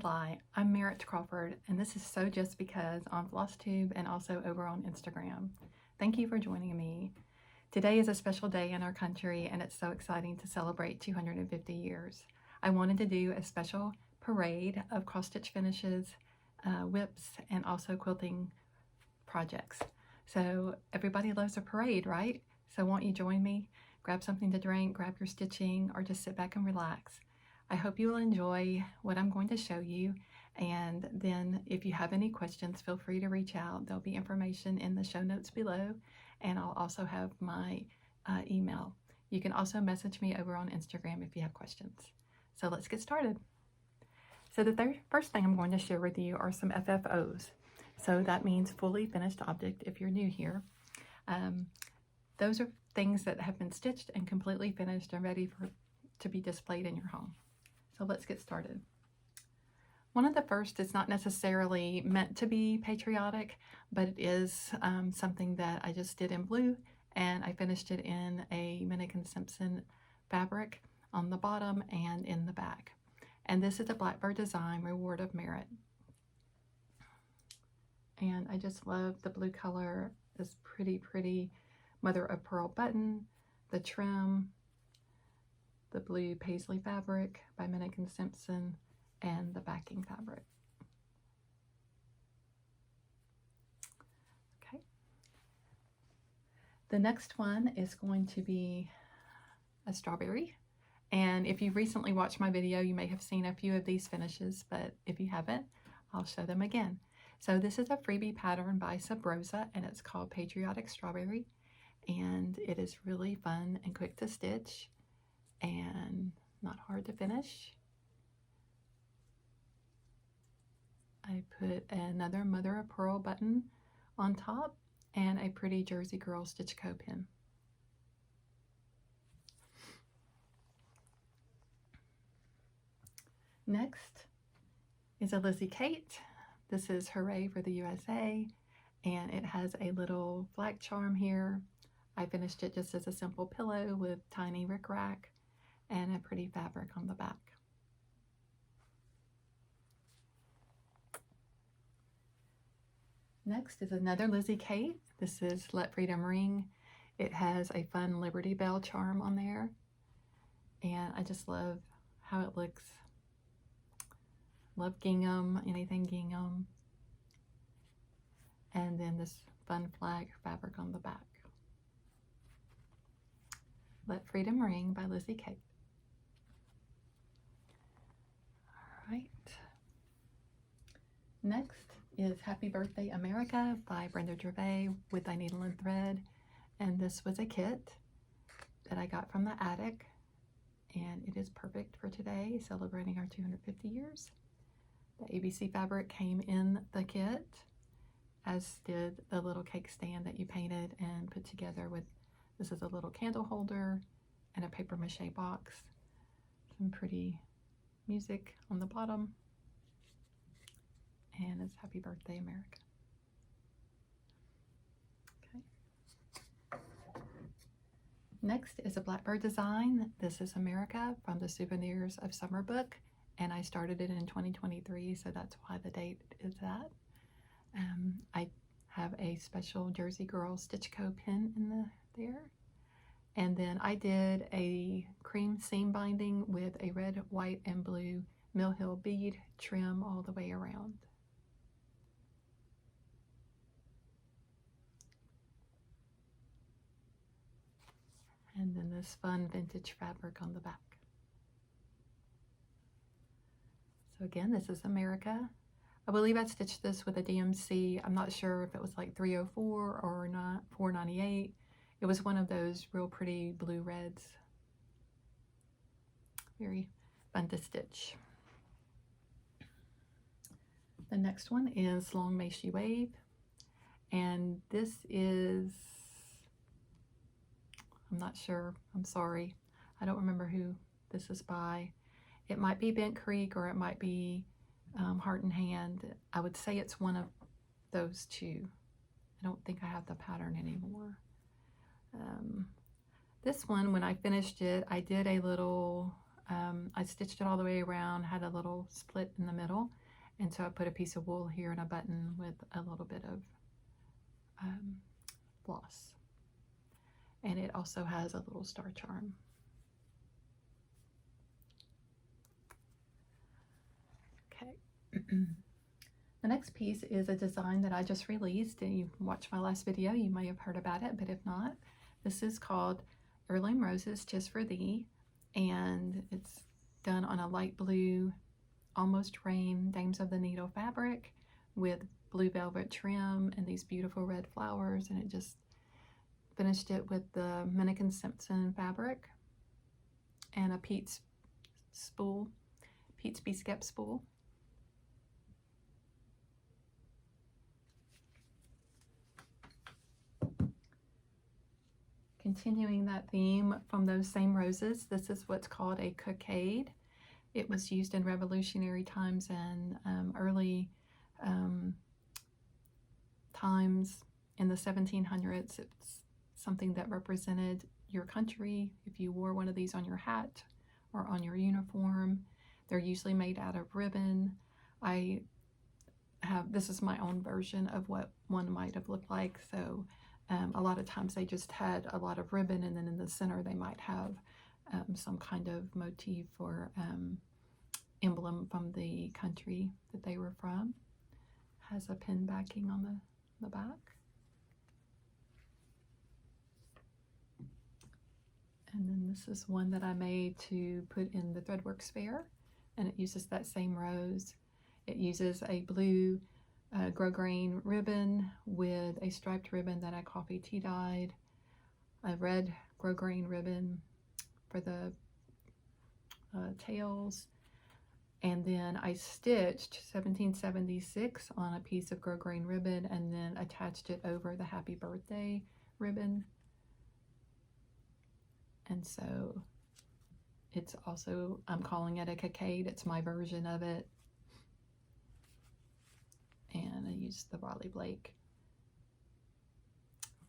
July. I'm Merritt Crawford, and this is Sew Just BeeCuzz on FlossTube and also over on Instagram. Thank you for joining me. Today is a special day in our country, and it's so exciting to celebrate 250 years. I wanted to do a special parade of cross-stitch finishes, whips, and also quilting projects. So everybody loves a parade, right? So won't you join me? Grab something to drink, grab your stitching, or just sit back and relax. I hope you will enjoy what I'm going to show you, and then if you have any questions, feel free to reach out. There'll be information in the show notes below, and I'll also have my email. You can also message me over on Instagram if you have questions. So let's get started. So the first thing I'm going to share with you are some FFOs. So that means fully finished object if you're new here. Those are things that have been stitched and completely finished and ready to be displayed in your home. So let's get started. One of the first is not necessarily meant to be patriotic, but it is something that I just did in blue, and I finished it in a Minnick & Simpson fabric on the bottom and in the back. And this is a Blackbird design, Reward of Merit. And I just love the blue color, this pretty mother of pearl button, the trim, the blue paisley fabric by Minnick & Simpson, and the backing fabric. Okay. The next one is going to be a strawberry. And if you've recently watched my video, you may have seen a few of these finishes, but if you haven't, I'll show them again. So this is a freebie pattern by Sub Rosa, and it's called Patriotic Strawberry. And it is really fun and quick to stitch and not hard to finish. I put another mother of pearl button on top and a pretty Jersey Girl Stitch Co pin. Next is a Lizzie Kate. This is Hooray for the USA, and it has a little flag charm here. I finished it just as a simple pillow with tiny rickrack and a pretty fabric on the back. Next is another Lizzie Kate. This is Let Freedom Ring. It has a fun Liberty Bell charm on there, and I just love how it looks. Love gingham, anything gingham. And then this fun flag fabric on the back. Let Freedom Ring by Lizzie Kate. All right. Next is Happy Birthday America by Brenda Gervais with Thy Needle and Thread. And this was a kit that I got from the attic, and it is perfect for today, celebrating our 250 years. The ABC fabric came in the kit, as did the little cake stand that you painted and put together with, this is a little candle holder and a paper mache box. Some pretty music on the bottom. And it's Happy Birthday America. Okay. Next is a Blackbird design. This is America from the Souvenirs of Summer book, and I started it in 2023, so that's why the date is that. I have a special Jersey Girl Stitch Co pin in there. And then I did a cream seam binding with a red, white, and blue Mill Hill bead trim all the way around. And then this fun vintage fabric on the back. So again, this is America. I believe I stitched this with a DMC. I'm not sure if it was like 304 or not 498. It was one of those real pretty blue reds. Very fun to stitch. The next one is Long May She Wave. And this is, I'm not sure, I'm sorry. I don't remember who this is by. It might be Bent Creek or it might be Heart and Hand. I would say it's one of those two. I don't think I have the pattern anymore. This one, when I finished it, I did a little I stitched it all the way around, had a little split in the middle, and so I put a piece of wool here and a button with a little bit of floss. And it also has a little star charm. Okay. The next piece is a design that I just released, and you watched my last video, you may have heard about it, but if not, this is called Heirloom Roses Just for Thee, and it's done on a light blue Almost Rain Dames of the Needle fabric with blue velvet trim and these beautiful red flowers, and it just finished it with the Minikin Simpson fabric and a Pete's Bee spool. Continuing that theme from those same roses, this is what's called a cockade. It was used in revolutionary times and early times in the 1700s. It's something that represented your country. If you wore one of these on your hat or on your uniform, they're usually made out of ribbon. This is my own version of what one might have looked like. So a lot of times they just had a lot of ribbon, and then in the center they might have some kind of motif or emblem from the country that they were from. Has a pin backing on the back. And then this is one that I made to put in the Threadworks Fair, and it uses that same rose. It uses a blue grosgrain ribbon with a striped ribbon that I coffee tea dyed, a red grosgrain ribbon for the tails, and then I stitched 1776 on a piece of grosgrain ribbon and then attached it over the Happy Birthday ribbon. And so it's also, I'm calling it a cockade. It's my version of it. And I used the Raleigh Blake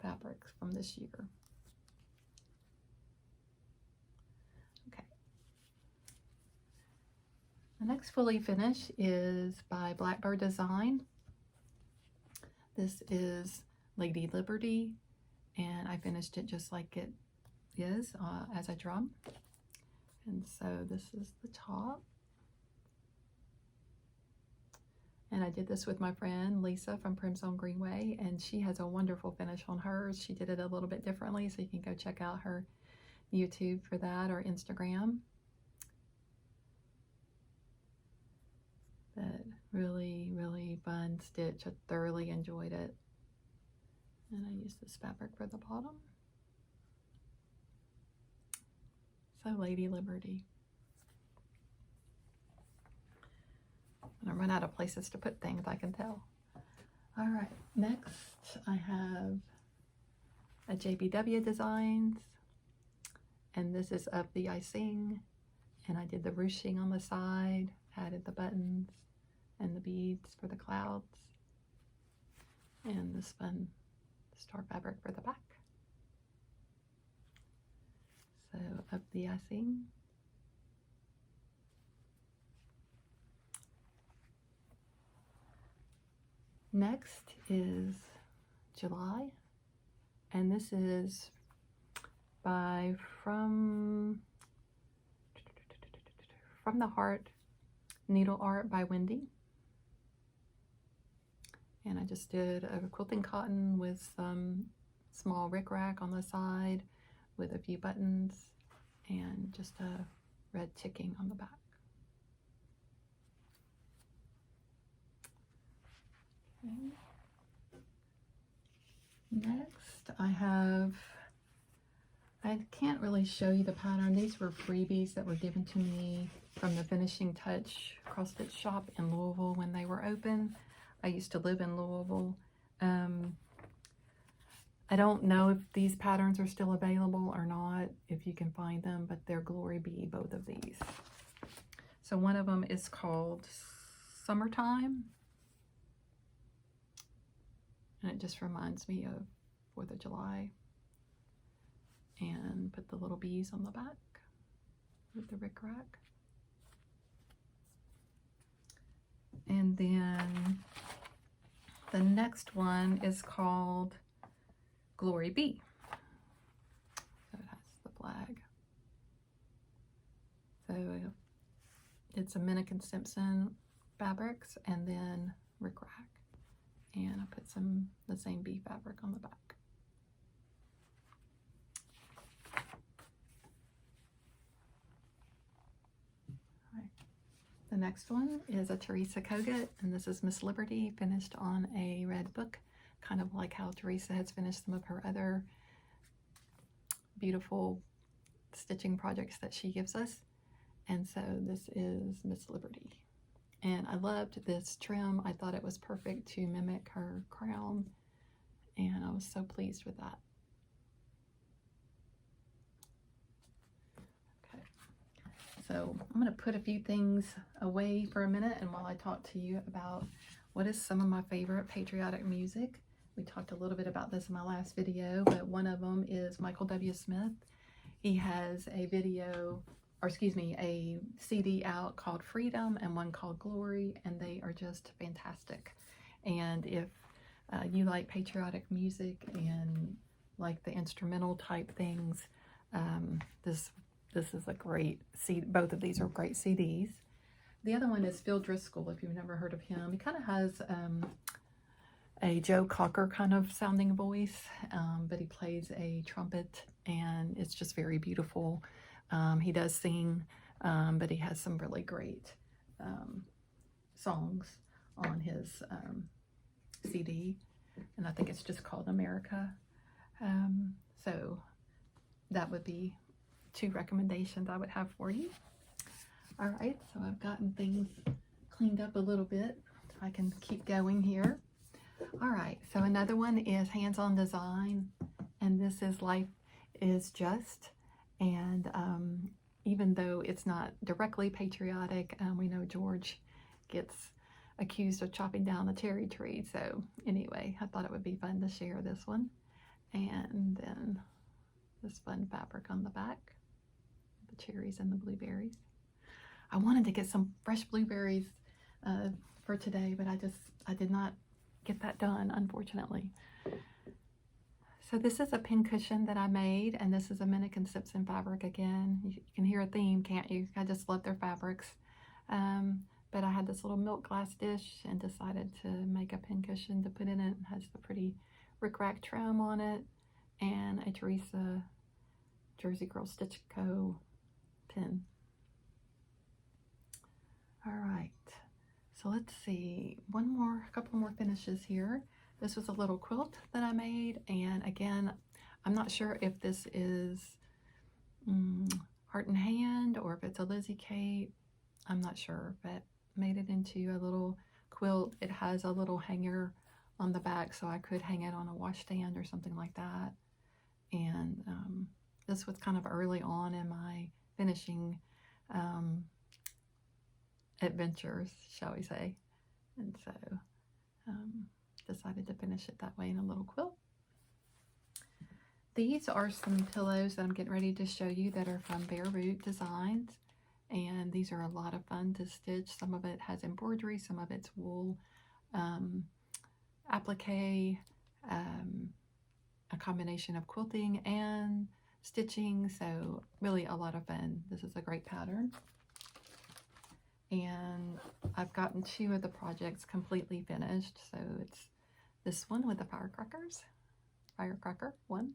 fabric from this year. Okay. The next fully finish is by Blackbird Design. This is Lady Liberty, and I finished it just like it is as a drum. And so this is the top. And I did this with my friend Lisa from Primzone Greenway, and she has a wonderful finish on hers. She did it a little bit differently, so you can go check out her YouTube for that or Instagram. But really, really fun stitch. I thoroughly enjoyed it. And I used this fabric for the bottom. So Lady Liberty. I run out of places to put things, I can tell. All right, next I have a JBW Designs, and this is Of Thee I Sing, and I did the ruching on the side, added the buttons and the beads for the clouds, and this fun star fabric for the back. So Of Thee I Sing. Next is July, and this is by From the Heart Needle Art by Wendy. And I just did a quilting cotton with some small rickrack on the side with a few buttons and just a red ticking on the back. Next I can't really show you the pattern. These were freebies that were given to me from the Finishing Touch CrossFit shop in Louisville when they were open. I used to live in Louisville. I don't know if these patterns are still available or not, if you can find them, but they're Glory Be, both of these. So one of them is called Summertime. And it just reminds me of 4th of July. And put the little bees on the back. with the rickrack. And then the next one is called Glory Be. So it has the flag. So it's a Minnick & Simpson fabrics and then rickrack. And I put the same bee fabric on the back. The next one is a Teresa Kogut, and this is Miss Liberty, finished on a red book, kind of like how Teresa has finished some of her other beautiful stitching projects that she gives us. And so this is Miss Liberty. And I loved this trim. I thought it was perfect to mimic her crown, and I was so pleased with that. So I'm going to put a few things away for a minute, and while I talk to you about what is some of my favorite patriotic music. We talked a little bit about this in my last video, but one of them is Michael W. Smith. He has a CD out called Freedom and one called Glory, and they are just fantastic. And if you like patriotic music and like the instrumental type things, this is a great CD. Both of these are great CDs. The other one is Phil Driscoll, if you've never heard of him. He kind of has a Joe Cocker kind of sounding voice, but he plays a trumpet, and it's just very beautiful. He does sing, but he has some really great songs on his CD, and I think it's just called America. So that would be 2 recommendations I would have for you. All right, so I've gotten things cleaned up a little bit so I can keep going here. All right, so another one is Hands-On Design, and this is Life is Just. And even though it's not directly patriotic, we know George gets accused of chopping down the cherry tree. So anyway, I thought it would be fun to share this one. And then this fun fabric on the back, the cherries and the blueberries. I wanted to get some fresh blueberries for today, but I did not get that done, unfortunately. So this is a pin cushion that I made, and this is a Minnick & Simpson fabric again. You can hear a theme, can't you? I just love their fabrics. But I had this little milk glass dish and decided to make a pin cushion to put in it. It has the pretty rickrack trim on it and a Teresa Jersey Girl Stitch Co. pin. All right, so let's see, a couple more finishes here. This was a little quilt that I made, and again, I'm not sure if this is Heart and Hand or if it's a Lizzie Kate. I'm not sure, but made it into a little quilt. It has a little hanger on the back, so I could hang it on a washstand or something like that. And this was kind of early on in my finishing adventures, shall we say. And so decided to finish it that way in a little quilt. These are some pillows that I'm getting ready to show you that are from Bare Root Designs, and these are a lot of fun to stitch. Some of it has embroidery, some of it's wool applique, a combination of quilting and stitching, so really a lot of fun. This is a great pattern. And I've gotten 2 of the projects completely finished. So it's this one with the firecracker one.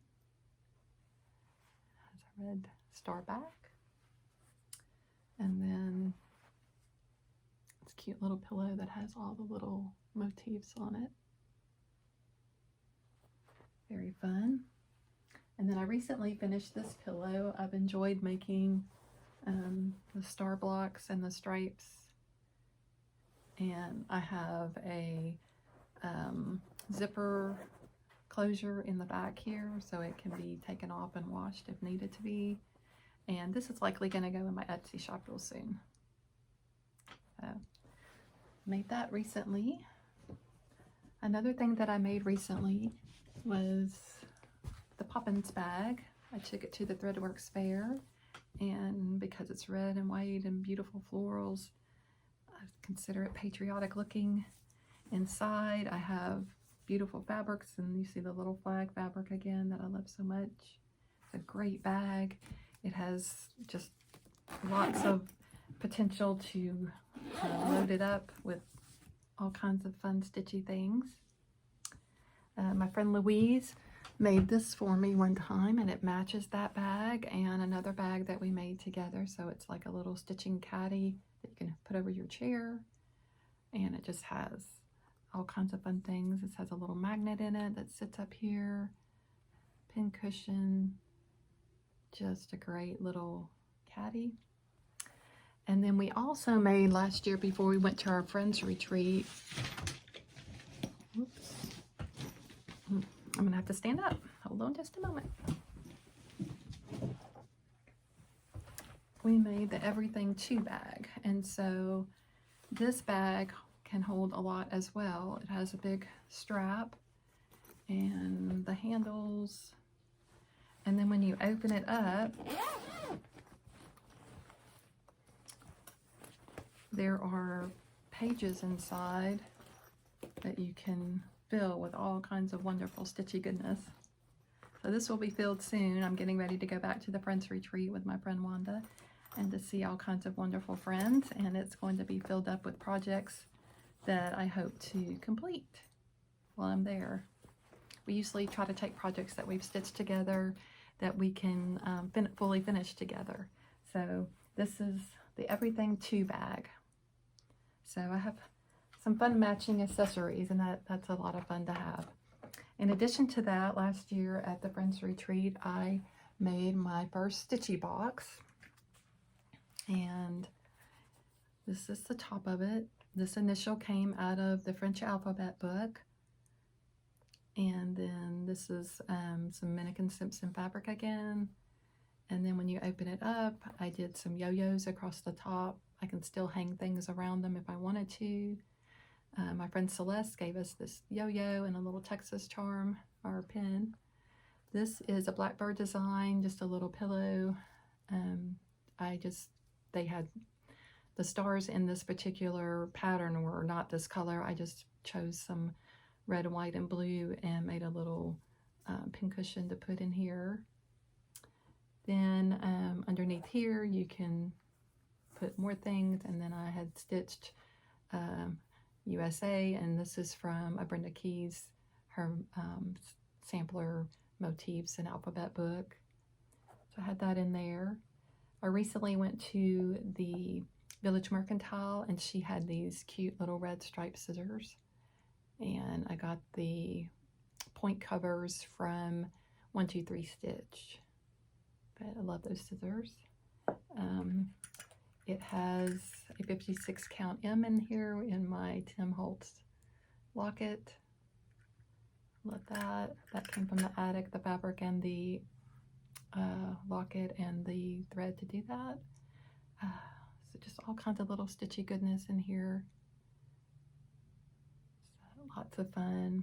Has a red star back. And then it's a cute little pillow that has all the little motifs on it. Very fun. And then I recently finished this pillow. I've enjoyed making the star blocks and the stripes, and I have a zipper closure in the back here so it can be taken off and washed if needed to be, and this is likely going to go in my Etsy shop real soon. So made that recently. Another thing that I made recently was the Poppins bag. I took it to the Threadworks fair, and because it's red and white and beautiful florals, I consider it patriotic looking. Inside I have beautiful fabrics, and you see the little flag fabric again that I love so much. It's a great bag. It has just lots of potential to load it up with all kinds of fun stitchy things. My friend Louise made this for me one time, and it matches that bag and another bag that we made together. So it's like a little stitching caddy that you can put over your chair, and it just has all kinds of fun things. This has a little magnet in it that sits up here, pin cushion, just a great little caddy. And then we also made last year, before we went to our friends retreat, oops, I'm gonna have to stand up. Hold on just a moment. We made the Everything 2 bag, and so this bag can hold a lot as well. It has a big strap and the handles, and then when you open it up, there are pages inside that you can fill with all kinds of wonderful stitchy goodness. So this will be filled soon. I'm getting ready to go back to the Friends Retreat with my friend Wanda and to see all kinds of wonderful friends, and it's going to be filled up with projects that I hope to complete while I'm there. We usually try to take projects that we've stitched together that we can fully finish together. So this is the Everything 2 bag. So I have some fun matching accessories, and that's a lot of fun to have. In addition to that, last year at the Friends Retreat, I made my first stitchy box, and this is the top of it. This initial came out of the French alphabet book, and then this is some Minnick & Simpson fabric again. And then when you open it up, I did some yo-yos across the top. I can still hang things around them if I wanted to. My friend Celeste gave us this yo-yo and a little Texas charm, or pin. This is a blackbird design, just a little pillow. They had the stars in this particular pattern were not this color. I just chose some red and white and blue and made a little pin cushion to put in here. Then underneath here you can put more things, and then I had stitched USA, and this is from a Brenda Keyes, her sampler motifs and alphabet book. So I had that in there. I recently went to the Village Mercantile, and she had these cute little red striped scissors, and I got the point covers from 123 Stitch, but I love those scissors. It has a 56 count M in here in my Tim Holtz locket. Love that. That came from the attic, the fabric and the locket and the thread to do that. So just all kinds of little stitchy goodness in here. So lots of fun.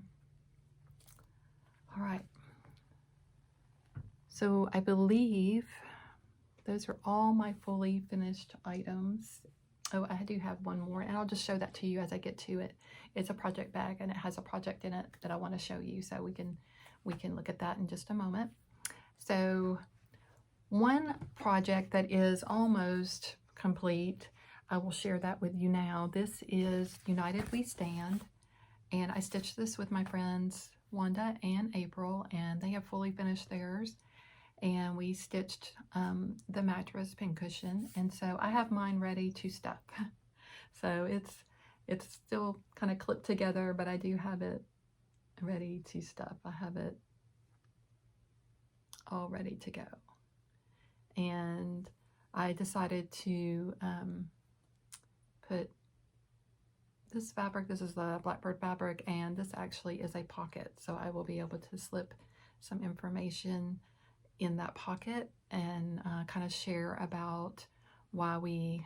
All right. So I believe those are all my fully finished items. Oh, I do have one more, and I'll just show that to you as I get to it. It's a project bag, and it has a project in it that I want to show you, so we can look at that in just a moment. So one project that is almost complete, I will share that with you now. This is United We Stand, and I stitched this with my friends Wanda and April, and they have fully finished theirs. And we stitched the mattress pincushion, and so I have mine ready to stuff. So it's still kind of clipped together, but I do have it ready to stuff. I have it all ready to go. And I decided to put this fabric, this is the Blackbird fabric, and this actually is a pocket, so I will be able to slip some information in that pocket and kind of share about why we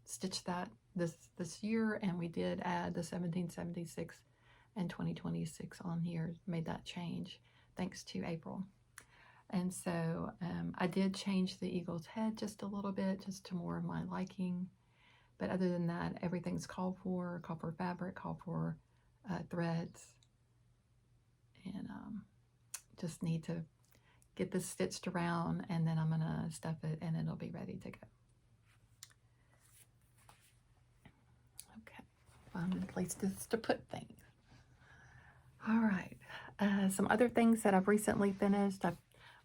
stitched that this year, and we did add the 1776 and 2026 on here, made that change thanks to April. And so I did change the eagle's head just a little bit, just to more of my liking. But other than that, everything's called for fabric, called for threads. And just need to get this stitched around, and then I'm gonna stuff it and it'll be ready to go. Okay, fun places to put things. All right, some other things that I've recently finished.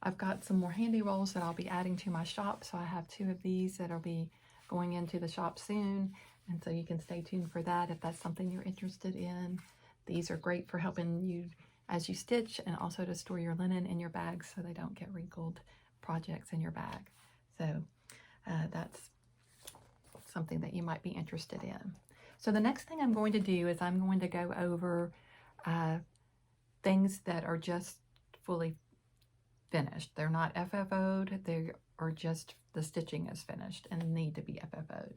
I've got some more handy rolls that I'll be adding to my shop. So I have 2 of these that'll be going into the shop soon. And so you can stay tuned for that if that's something you're interested in. These are great for helping you as you stitch, and also to store your linen in your bags so they don't get wrinkled projects in your bag. So that's something that you might be interested in. So the next thing I'm going to do is I'm going to go over things that are just fully finished. They're not FFO'd, they are just the stitching is finished and need to be FFO'd.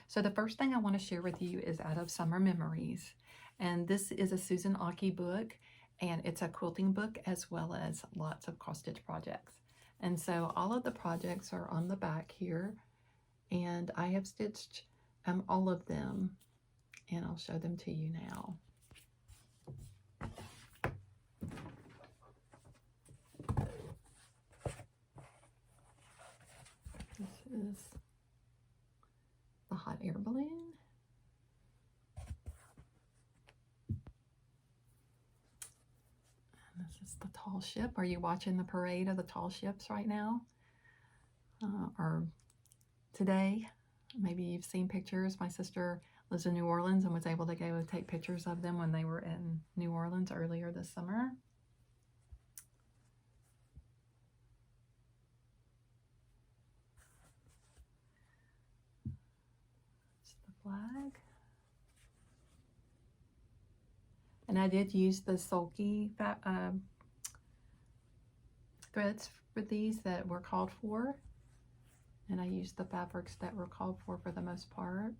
So the first thing I want to share with you is out of Summer Memories. And this is a Susan Aki book, and it's a quilting book as well as lots of cross stitch projects. And so all of the projects are on the back here, and I have stitched all of them, and I'll show them to you now. This is the hot air balloon. And this is the tall ship. Are you watching the parade of the tall ships right now? Or today? Maybe you've seen pictures. My sister lives in New Orleans and was able to go take pictures of them when they were in New Orleans earlier this summer. Flag. And I did use the sulky threads for these that were called for, and I used the fabrics that were called for the most part.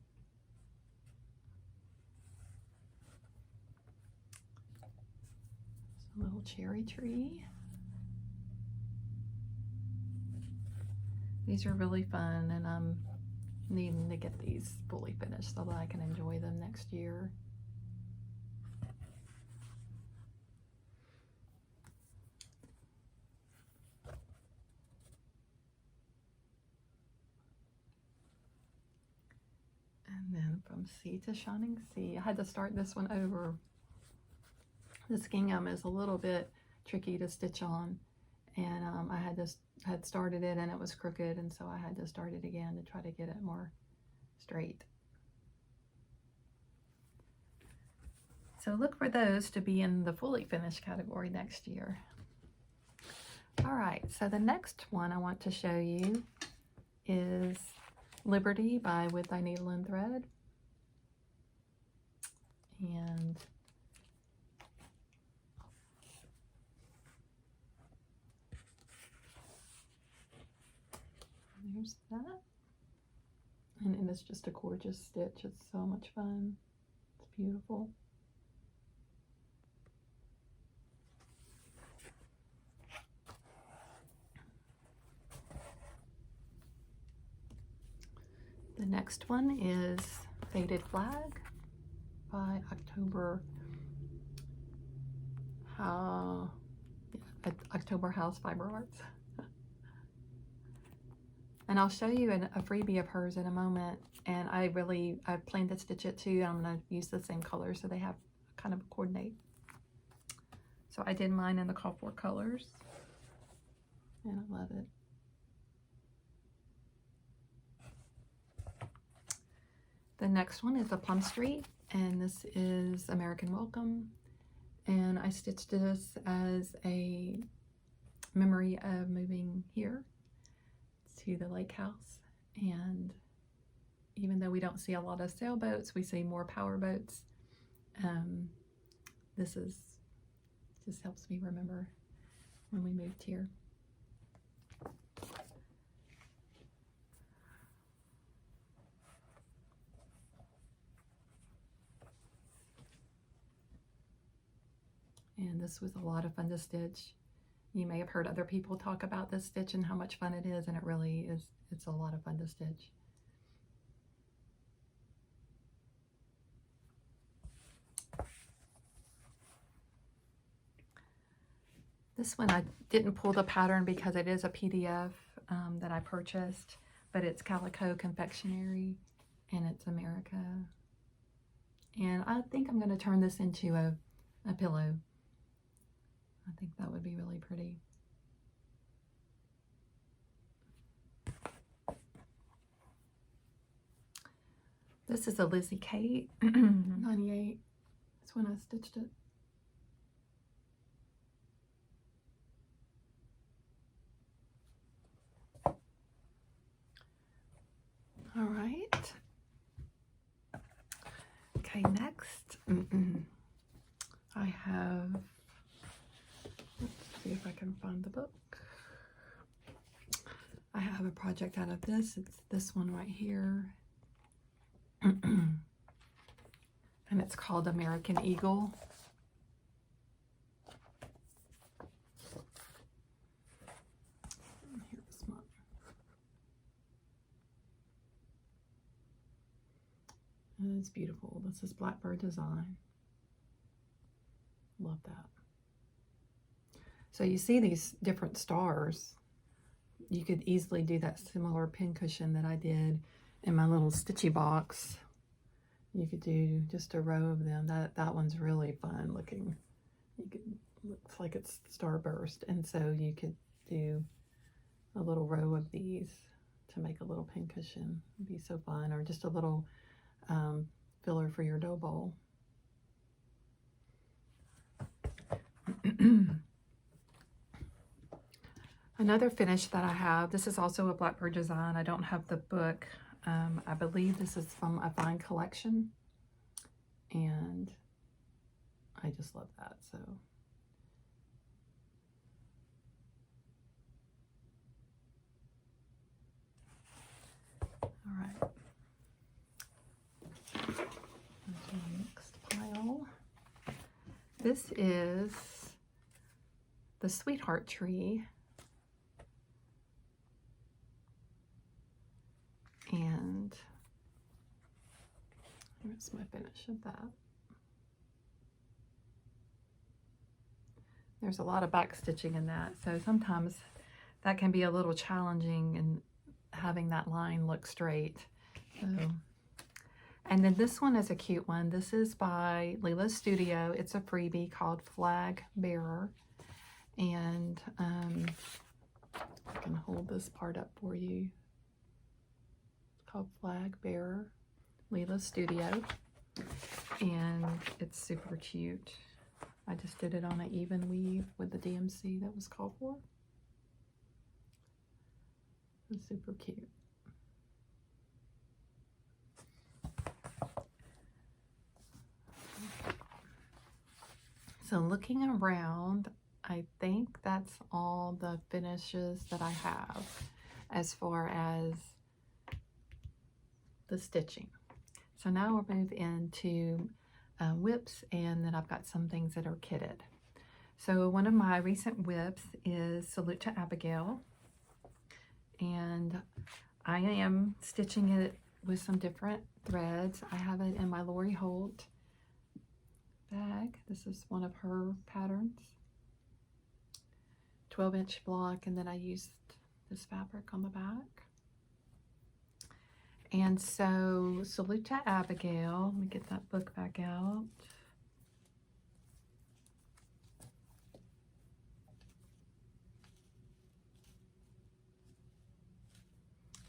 It's a little cherry tree. These are really fun, and I'm needing to get these fully finished so that I can enjoy them next year. And then from Sea to Shining Sea, I had to start this one over. This gingham is a little bit tricky to stitch on, and I had started it and it was crooked, and so I had to start it again to try to get it more straight. So look for those to be in the fully finished category next year. All right, so the next one I want to show you is Liberty by With Thy Needle and Thread. And there's that. And it's just a gorgeous stitch. It's so much fun. It's beautiful. The next one is Faded Flag by October House Fiber Arts. And I'll show you a freebie of hers in a moment. And I plan to stitch it too. I'm going to use the same color so they have kind of coordinate. So I did mine in the call for colors, and I love it. The next one is a Plum Street, and this is American Welcome. And I stitched this as a memory of moving here to the lake house. And even though we don't see a lot of sailboats, we see more power boats. This just helps me remember when we moved here. And this was a lot of fun to stitch. You may have heard other people talk about this stitch and how much fun it is, and it really is. It's a lot of fun to stitch. This one I didn't pull the pattern because it is a PDF that I purchased, but it's Calico Confectionery and it's America. And I think I'm going to turn this into a pillow. I think that would be really pretty. This is a Lizzie Kate 98. That's when I stitched it. All right. Okay, next I have, let's see if I can find the book. I have a project out of this. It's this one right here. And it's called American Eagle. Here's mine. And it's beautiful. This is Blackbird design. Love that. So you see these different stars. You could easily do that similar pincushion that I did in my little stitchy box. You could do just a row of them. That one's really fun looking. Looks like it's starburst, and so you could do a little row of these to make a little pincushion. It'd be so fun, or just a little filler for your dough bowl. Another finish that I have, this is also a Blackbird design. I don't have the book. I believe this is from a fine collection, and I just love that. So all right, that's my next pile. This is the Sweetheart Tree. And here's my finish of that. There's a lot of back stitching in that, so sometimes that can be a little challenging in having that line look straight. So, and then this one is a cute one. This is by Leela's Studio. It's a freebie called Flag Bearer. And I can hold this part up for you. Called Flag Bearer, Leela's Studio, and it's super cute. I just did it on an even weave with the DMC that was called for. It's super cute. So looking around, I think that's all the finishes that I have as far as the stitching. So now we'll move into whips, and then I've got some things that are kitted. So one of my recent whips is Salute to Abigail, and I am stitching it with some different threads. I have it in my Lori Holt bag. This is one of her patterns, 12-inch block, and then I used this fabric on the back. And so, Salute to Abigail, let me get that book back out.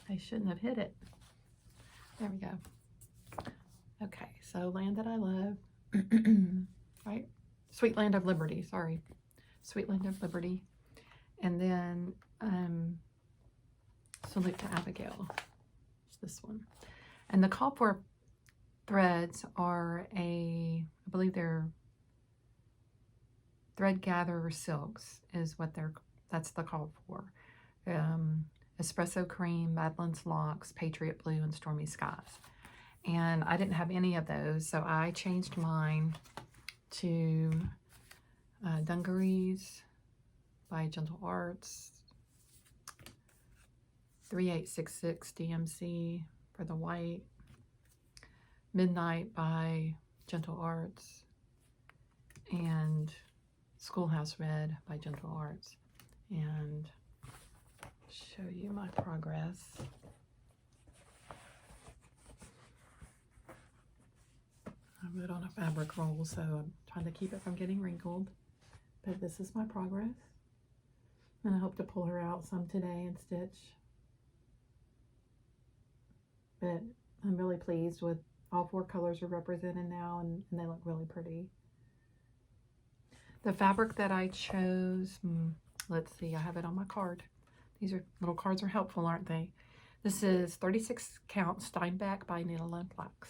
I shouldn't have hit it. There we go. Okay, so Land That I Love, right? Sweet Land of Liberty, sorry. Sweet Land of Liberty. And then Salute to Abigail. This one, and the call for threads are I believe they're thread gatherer silks is what that's the call for. Espresso Cream, Madeline's Locks, Patriot Blue, and Stormy Skies. And I didn't have any of those, so I changed mine to dungarees, by Gentle Arts. 3866 DMC for the white. Midnight by Gentle Arts. And Schoolhouse Red by Gentle Arts. And show you my progress. I have it on a fabric roll, so I'm trying to keep it from getting wrinkled. But this is my progress. And I hope to pull her out some today and stitch. But I'm really pleased with all 4 colors are represented now, and they look really pretty. The fabric that I chose, let's see, I have it on my card. These little cards are helpful, aren't they? This is 36 count Steinbeck by Needle and Flax.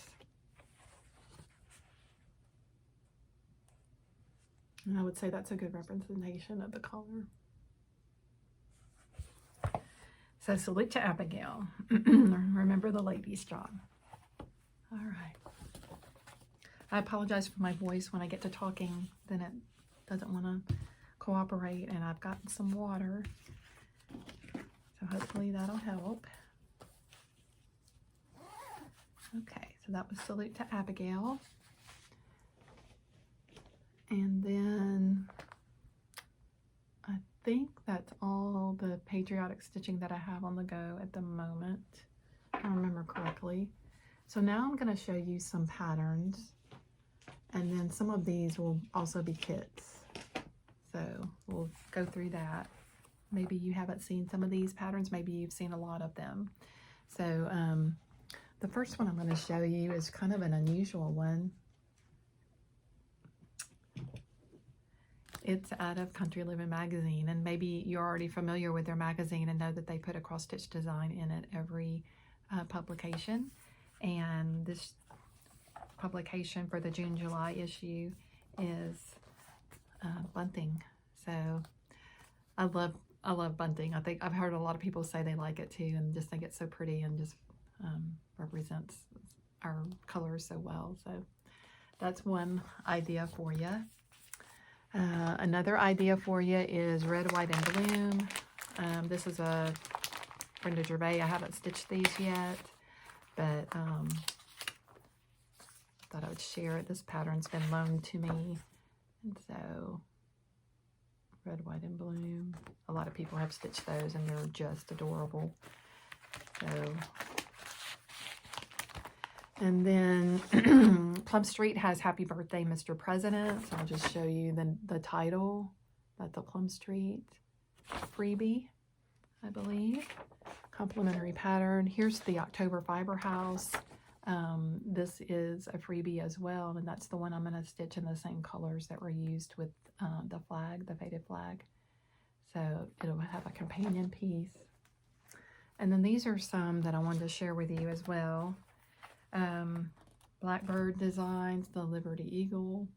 And I would say that's a good representation of the color. So salute to Abigail. Remember the ladies' job. All right. I apologize for my voice. When I get to talking, then it doesn't want to cooperate, and I've gotten some water. So hopefully that'll help. Okay, so that was salute to Abigail. And then I think that's all the patriotic stitching that I have on the go at the moment, if I remember correctly. So now I'm going to show you some patterns, and then some of these will also be kits. So we'll go through that. Maybe you haven't seen some of these patterns, maybe you've seen a lot of them. So the first one I'm going to show you is kind of an unusual one. It's out of Country Living magazine, and maybe you're already familiar with their magazine and know that they put a cross-stitch design in it every publication. And this publication for the June-July issue is bunting. So I love bunting. I think I've heard a lot of people say they like it too, and just think it's so pretty and just represents our colors so well. So that's one idea for you. Another idea for you is Red, White, and Bloom. This is a Brenda Gervais. I haven't stitched these yet, but thought I would share it. This pattern's been loaned to me, and so Red, White, and Bloom. A lot of people have stitched those, and they're just adorable. So, and then Plum Street has Happy Birthday, Mr. President. So I'll just show you the title. That's a Plum Street freebie, I believe. Complimentary pattern. Here's the October Fiber House. This is a freebie as well, and that's the one I'm going to stitch in the same colors that were used with the flag, the faded flag. So it'll have a companion piece. And then these are some that I wanted to share with you as well. Blackbird Designs, the Liberty Eagle.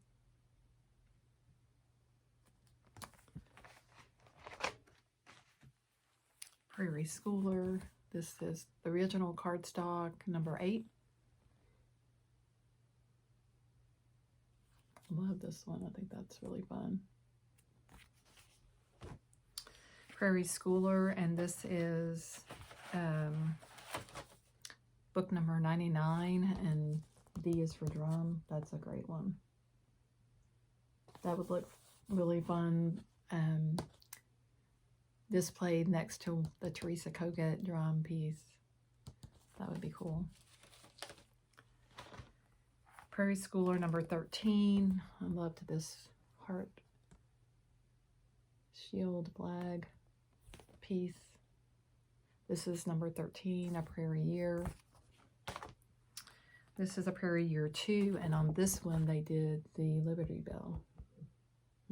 Prairie Schooler. This is the original cardstock, number 8. Love this one. I think that's really fun. Prairie Schooler, and this is book number 99, and D is for drum. That's a great one. That would look really fun displayed next to the Teresa Kogut drum piece. That would be cool. Prairie Schooler number 13. I loved this heart shield flag piece. This is number 13, a Prairie Year. This is a Prairie Year 2, and on this one they did the Liberty Bell.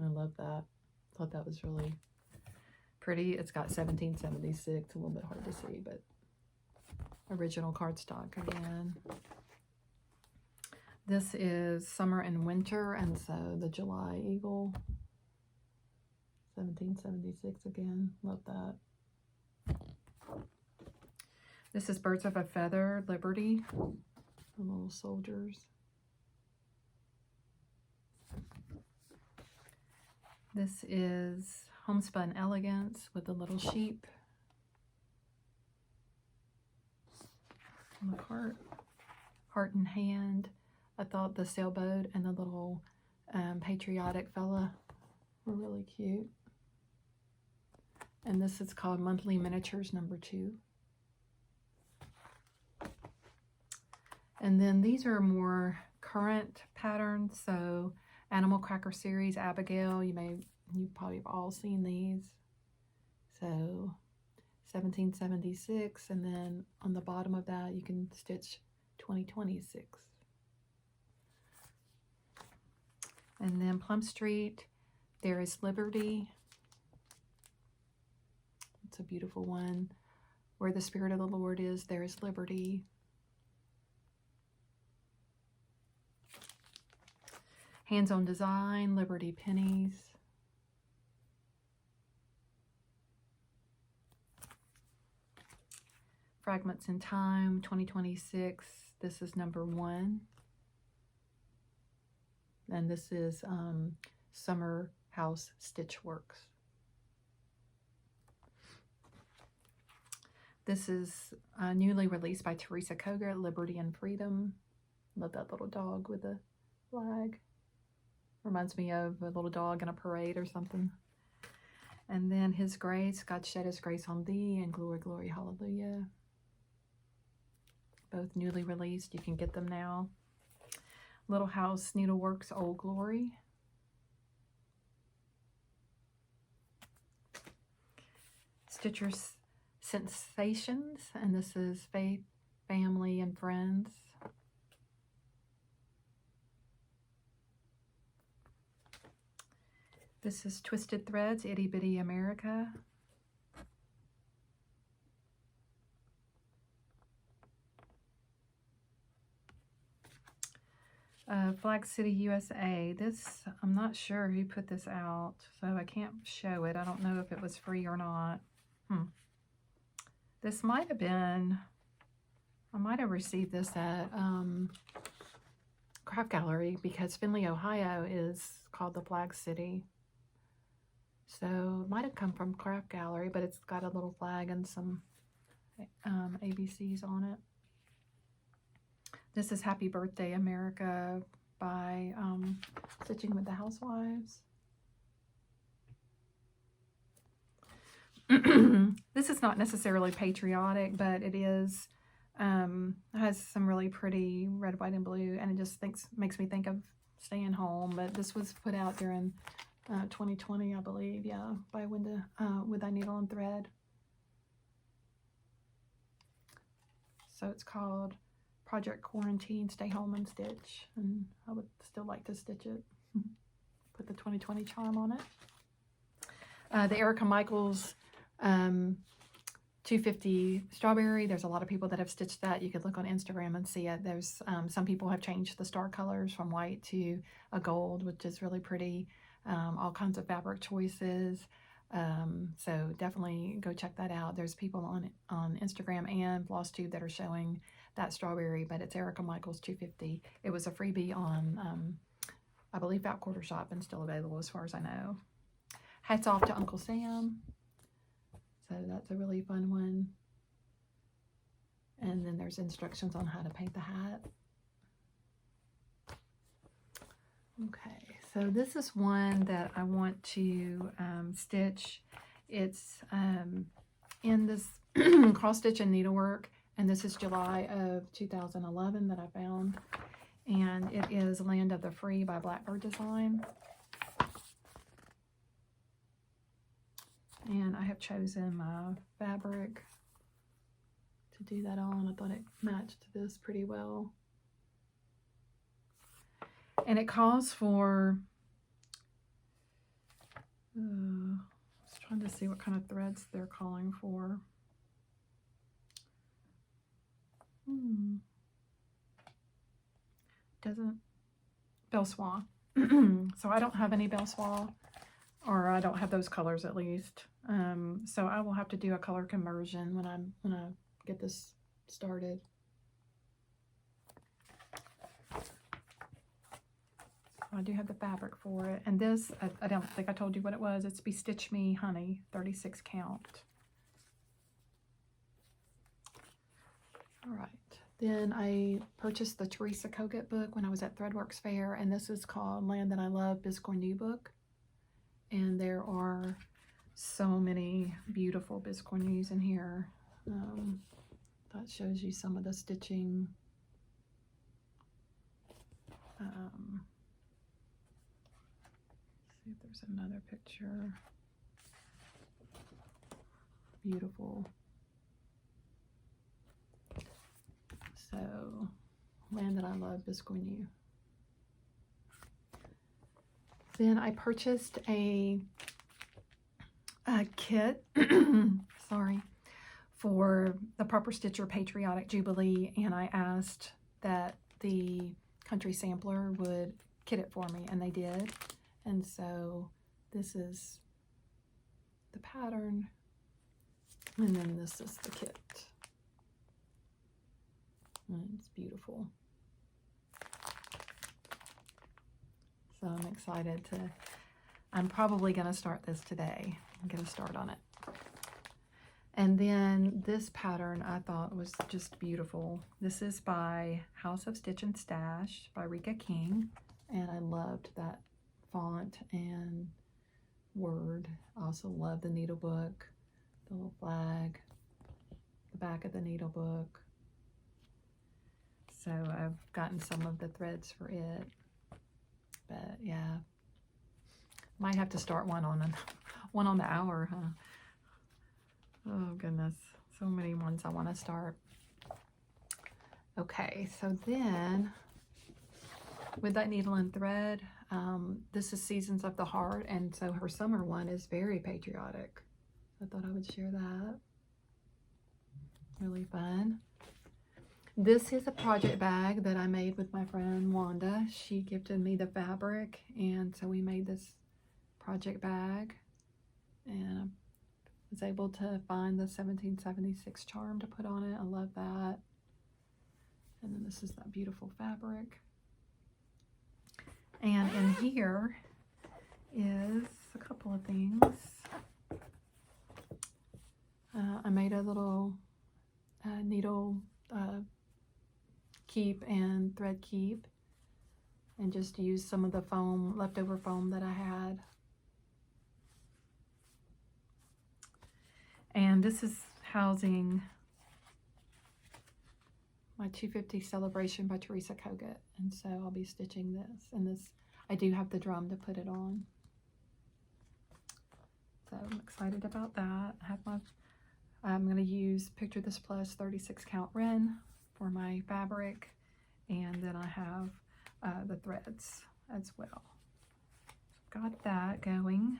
I love that. Thought that was really pretty. It's got 1776, a little bit hard to see, but original cardstock again. This is Summer and Winter, and so the July Eagle. 1776 again. Love that. This is Birds of a Feather, Liberty. The little soldiers. This is Homespun Elegance with the little sheep on the cart. Heart in Hand. I thought the sailboat and the little patriotic fella were really cute. And this is called Monthly Miniatures #2. And then these are more current patterns. So Animal Cracker Series, Abigail, you probably have all seen these. So 1776, and then on the bottom of that you can stitch 2026. And then Plum Street, There is Liberty. It's a beautiful one. Where the Spirit of the Lord is, there is liberty. Hands on Design, Liberty Pennies. Fragments in Time, 2026. This is #1. And this is Summer House Stitch Works. This is newly released by Teresa Koger, Liberty and Freedom. Love that little dog with the flag. Reminds me of a little dog in a parade or something. And then His Grace, God shed His grace on thee, and Glory, Glory, Hallelujah. Both newly released. You can get them now. Little House Needleworks, Old Glory. Stitcher's Scent-Sations, and this is Faith, Family, and Friends. This is Twisted Threads, Itty Bitty America. Flag City, USA. This, I'm not sure who put this out, so I can't show it. I don't know if it was free or not. This might have been, I might have received this at Craft Gallery, because Findlay, Ohio is called the Flag City. So it might have come from Craft Gallery, but it's got a little flag and some ABCs on it. This is Happy Birthday America by Stitching with the Housewives. This is not necessarily patriotic, but it is, has some really pretty red, white, and blue, and it just makes me think of staying home. But this was put out during 2020, I believe, yeah, by Winda with Thy Needle and Thread. So it's called Project Quarantine, Stay Home and Stitch, and I would still like to stitch it. Put the 2020 charm on it. The Erica Michaels 250 Strawberry. There's a lot of people that have stitched that. You could look on Instagram and see it. There's some people have changed the star colors from white to a gold, which is really pretty. All kinds of fabric choices. So definitely go check that out. There's people on Instagram and FlossTube that are showing that strawberry, but it's Erica Michaels 250. It was a freebie on, I believe, Fat Quarter Shop, and still available as far as I know. Hats Off to Uncle Sam. So that's a really fun one. And then there's instructions on how to paint the hat. Okay, so this is one that I want to stitch. It's in this cross stitch and needlework, and this is July of 2011 that I found, and it is Land of the Free by Blackbird Design. And I have chosen my fabric to do that on. I thought it matched this pretty well. And it calls for, I was trying to see what kind of threads they're calling for. Doesn't, Belle-Soie. So I don't have any Belle-Soie, or I don't have those colors at least. So I will have to do a color conversion when I get this started. I do have the fabric for it. And this, I don't think I told you what it was. It's Be Stitch Me Honey, 36 count. All right. Then I purchased the Teresa Kogut book when I was at Threadworks Fair, and this is called Land That I Love, Biscornu book. And there are so many beautiful biscornus in here. That shows you some of the stitching. See if there's another picture. Beautiful. So, Land That I Love, Biscornu. Then I purchased a kit, sorry, for the Proper Stitcher Patriotic Jubilee, and I asked that the Country Sampler would kit it for me, and they did. And so this is the pattern, and then this is the kit. And it's beautiful. So I'm excited to, I'm probably going to start this today. I'm going to start on it. And then this pattern I thought was just beautiful. This is by House of Stitch and Stash by Rika King. And I loved that font and word. I also love the needle book, the little flag, the back of the needle book. So I've gotten some of the threads for it. But yeah, might have to start one on the hour, huh? Oh goodness, so many ones I want to start. Okay, so then with that needle and thread, this is Seasons of the Heart, and so her summer one is very patriotic. I thought I would share that. Really fun. This is a project bag that I made with my friend Wanda. She gifted me the fabric, and so we made this project bag, and I was able to find the 1776 charm to put on it. I love that. And then this is that beautiful fabric. And in here is a couple of things. I made a little needle keep and thread keep, and just used some of the foam, leftover foam that I had. And this is housing my 250 celebration by Teresa Kogut, and so I'll be stitching this. And this, I do have the drum to put it on, so I'm excited about that. I have my, I'm going to use Picture This Plus 36 count Ren for my fabric, and then I have the threads as well. Got that going.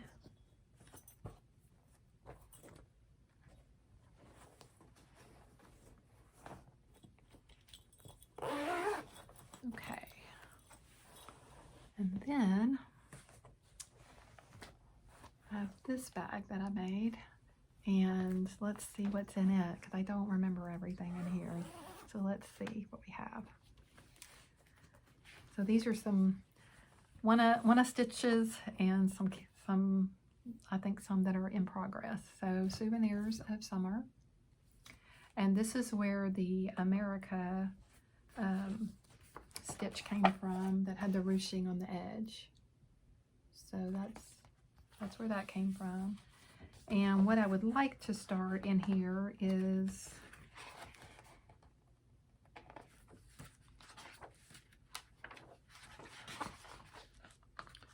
Okay, and then I have this bag that I made, and let's see what's in it, because I don't remember everything in here. So let's see what we have. So these are some one-a stitches and some I think some that are in progress. So Souvenirs of Summer, and this is where the America stitch came from that had the ruching on the edge. So that's where that came from. And what I would like to start in here is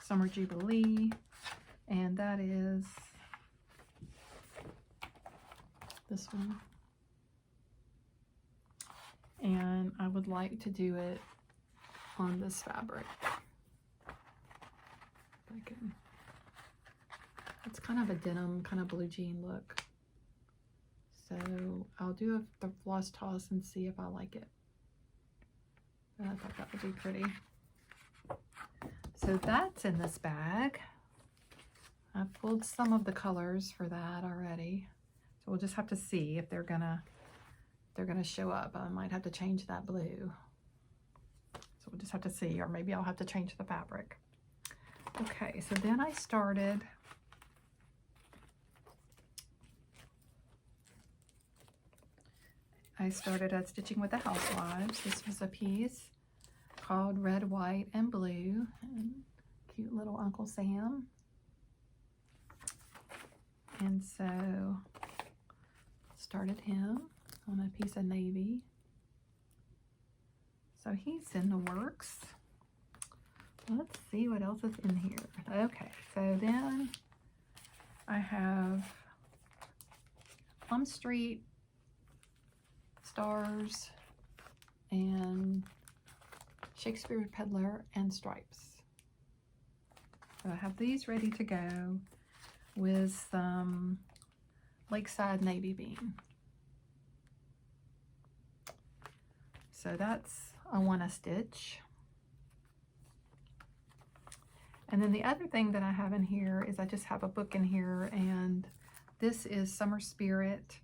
Summer Jubilee, and that is this one. And I would like to do it on this fabric. It's kind of a denim, kind of blue jean look. So I'll do the floss toss and see if I like it. I thought that would be pretty. So that's in this bag. I pulled some of the colors for that already. So we'll just have to see if they're gonna show up. I might have to change that blue. So we'll just have to see, or maybe I'll have to change the fabric. Okay, so then I started Stitching with the Housewives. This was a piece called Red, White, and Blue. And cute little Uncle Sam. And so started him on a piece of navy. So he's in the works. Let's see what else is in here. Okay, so then I have Plum Street, Stars, and Shakespeare Peddler, and Stripes. So I have these ready to go with some Lakeside Navy Bean. So that's I want to stitch. And then the other thing that I have in here is I just have a book in here, and this is Summer Spirit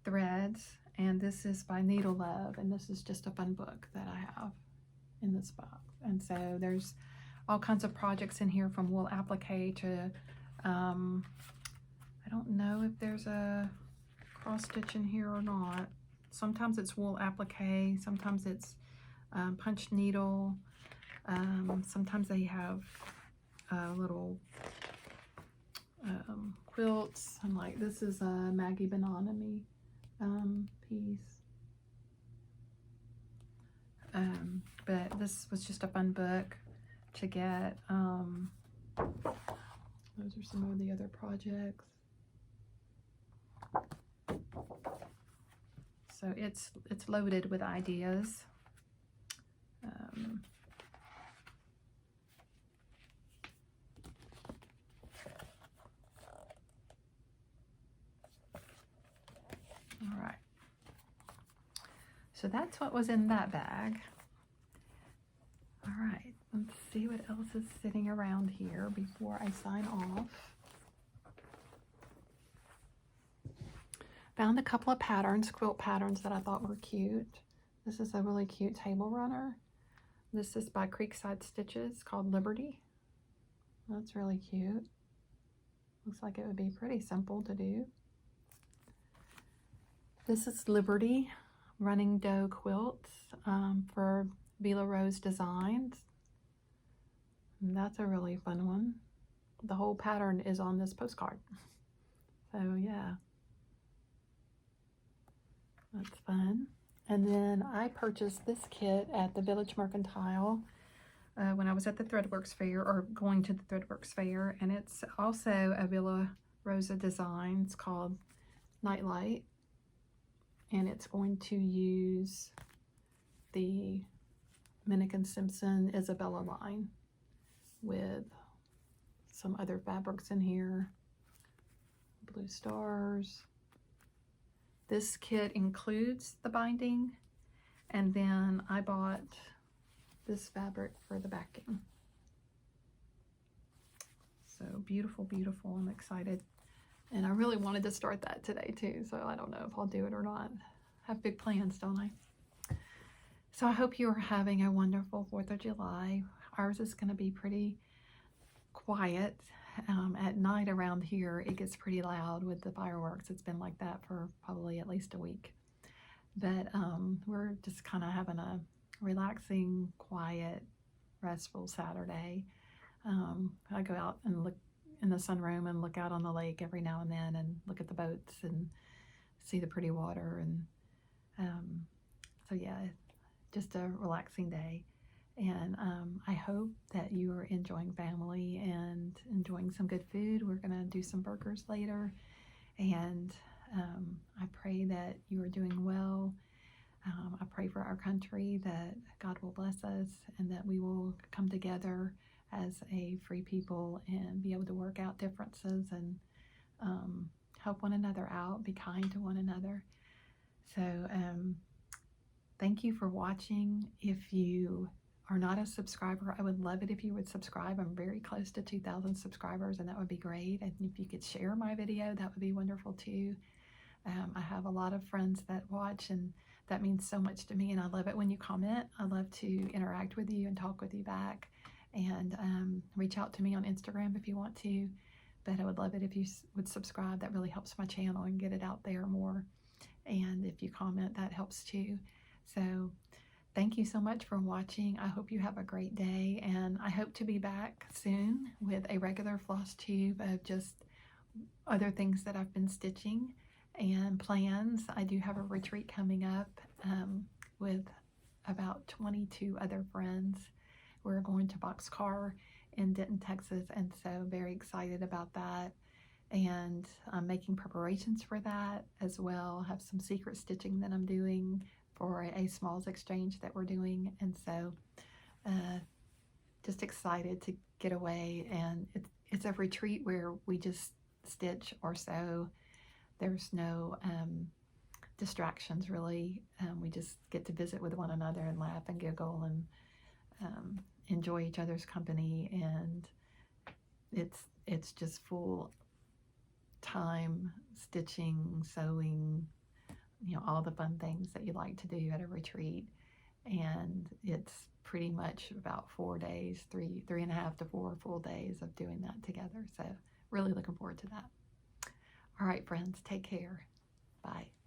Threads, and this is by Needle Love, and this is just a fun book that I have in this box. And so there's all kinds of projects in here, from wool applique to I don't know if there's a cross stitch in here or not. Sometimes it's wool applique, sometimes it's punch needle, sometimes they have little quilts. And like this is a Maggie Bononomy piece. But this was just a fun book to get. Those are some of the other projects. So it's loaded with ideas. All right. So that's what was in that bag. All right, let's see what else is sitting around here before I sign off. Found a couple of patterns, quilt patterns that I thought were cute. This is a really cute table runner. This is by Creekside Stitches, called Liberty. That's really cute. Looks like it would be pretty simple to do. This is Liberty Running Dough Quilts for Bela Rose Designs. And that's a really fun one. The whole pattern is on this postcard. So yeah, that's fun. And then I purchased this kit at the Village Mercantile when I was at the Threadworks Fair, or going to the Threadworks Fair. And it's also a Villa Rosa Designs called Nightlight. And it's going to use the Minnick & Simpson Isabella line with some other fabrics in here. Blue stars. This kit includes the binding, and then I bought this fabric for the backing. So beautiful, beautiful. I'm excited. And I really wanted to start that today too, so I don't know if I'll do it or not. I have big plans, don't I? So I hope you are having a wonderful 4th of July. Ours is going to be pretty quiet. At night around here, it gets pretty loud with the fireworks. It's been like that for probably at least a week. But we're just kind of having a relaxing, quiet, restful Saturday. I go out and look in the sunroom and look out on the lake every now and then and look at the boats and see the pretty water. And so yeah, just a relaxing day. And I hope that you are enjoying family and enjoying some good food. We're going to do some burgers later. And I pray that you are doing well. I pray for our country, that God will bless us and that we will come together as a free people and be able to work out differences and help one another out, be kind to one another. So thank you for watching. If you are not a subscriber, I would love it if you would subscribe. I'm very close to 2,000 subscribers, and that would be great. And if you could share my video, that would be wonderful too. I have a lot of friends that watch, and that means so much to me, and I love it when you comment. I love to interact with you and talk with you back. and reach out to me on Instagram if you want to. But I would love it if you would subscribe. That really helps my channel and get it out there more. And if you comment, that helps too. So thank you so much for watching. I hope you have a great day, and I hope to be back soon with a regular floss tube of just other things that I've been stitching and plans. I do have a retreat coming up with about 22 other friends. We're going to Boxcar in Denton, Texas, and so very excited about that. And I'm making preparations for that as well. I have some secret stitching that I'm doing for a smalls exchange that we're doing, and so just excited to get away. And it's a retreat where we just stitch or sew. There's no distractions really. We just get to visit with one another and laugh and giggle and enjoy each other's company, and it's just full time stitching, sewing, you know, all the fun things that you like to do at a retreat. And it's pretty much about 4 days, three and a half to 4 full days of doing that together. So really looking forward to that. All right, friends, take care. Bye.